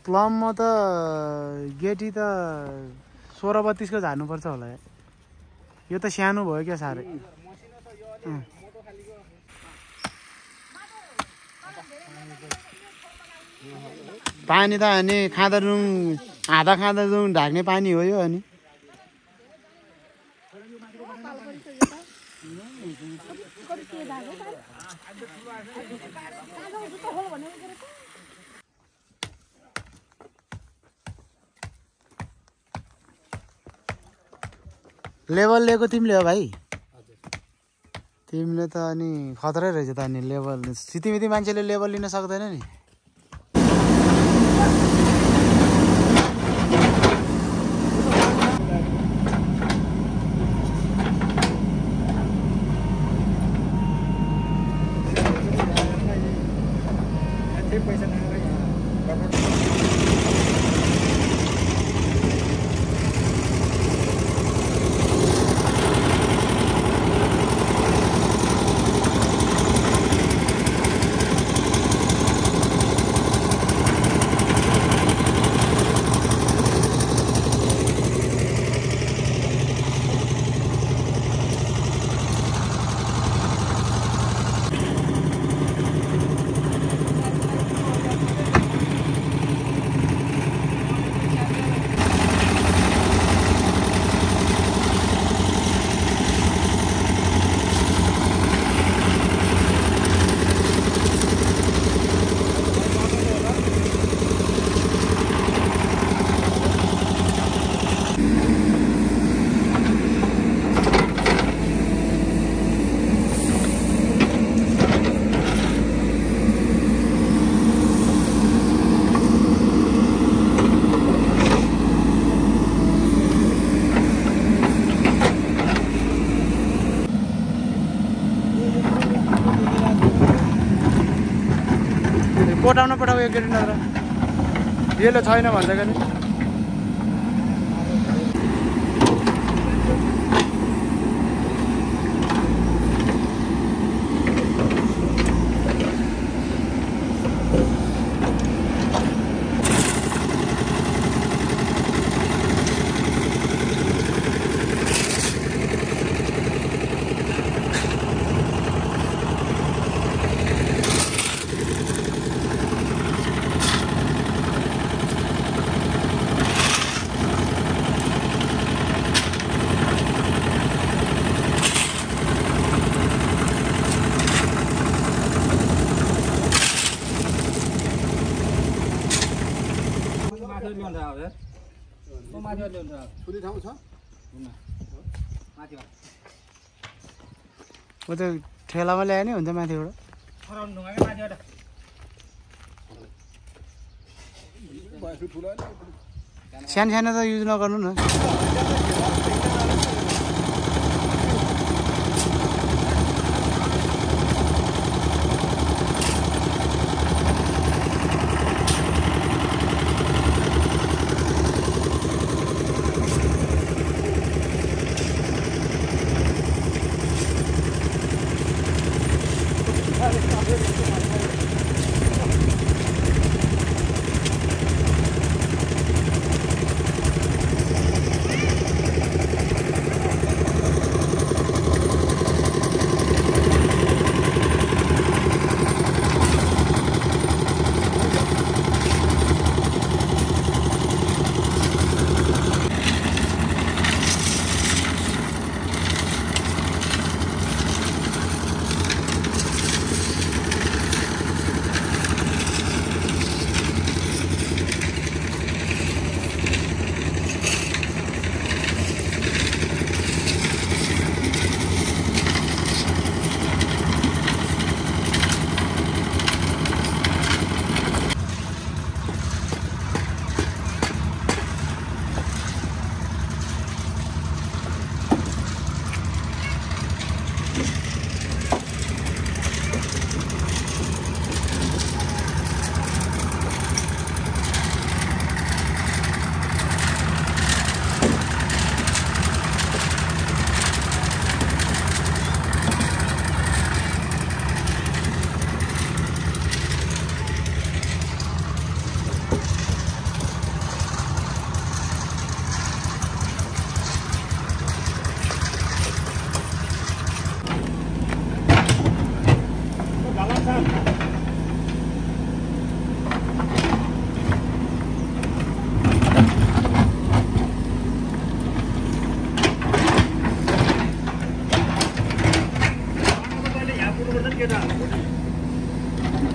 प्लममा त गेटी त 16-32 को झार्नुपर्छ होला। यो त सानो भयो क्या साह्रै। पानी त अनि खाँदा नुन आधा खाँदा नुन ढाक्ने पानी हो यो। अनि लेभल लिएको तिमीले हो भाइ? तिमीले त अनि खतरै रहेछ त। अनि लेभल सितिमिति मान्छेले लेभल लिन सक्दैन नि। पठाउन पठाऊ यो गेट नत्र यसले छैन भन्छ कि वो तो ठेलामा ल्याए नि हुन्छ माथिबाट सानो सानो त युज नगर्नु न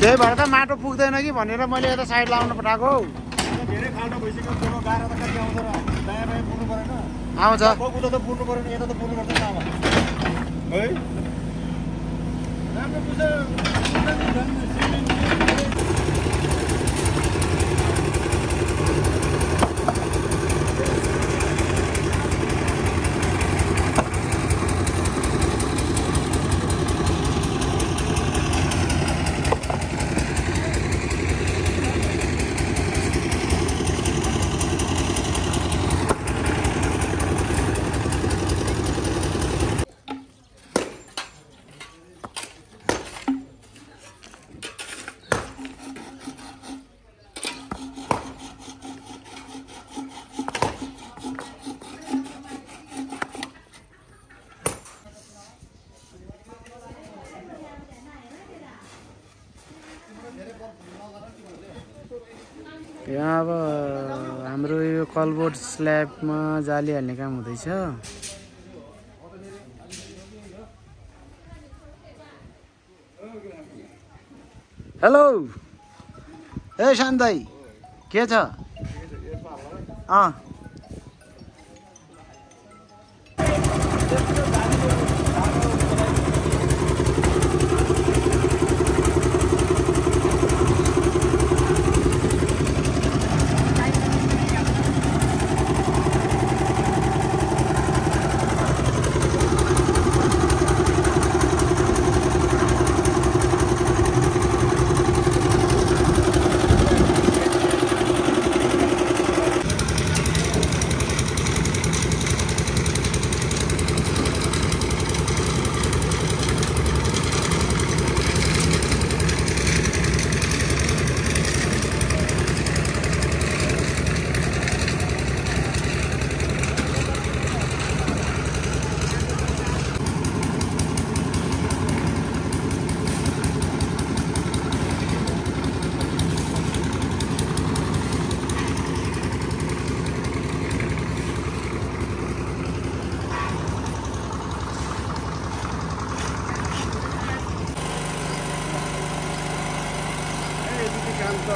त्यही भएर त माटो पुग्दैन कि भनेर मैले यता साइड लाउन पठाएको हौ। धेरै खाल्डो भइसक्यो पुरो गाह्रो त कति आउँछ र दायाँ बायाँ पुर्नु परेन आउँछ उता त पुर्नु परेन यता त पुर्नु पर्दैन अब है राम्रो बुझ यहाँ अब हाम्रो यो कलबोर्ड स्ल्याबमा जाली हाल्ने काम हुँदैछ। हेलो ए शान्त दाइ के छ? काम त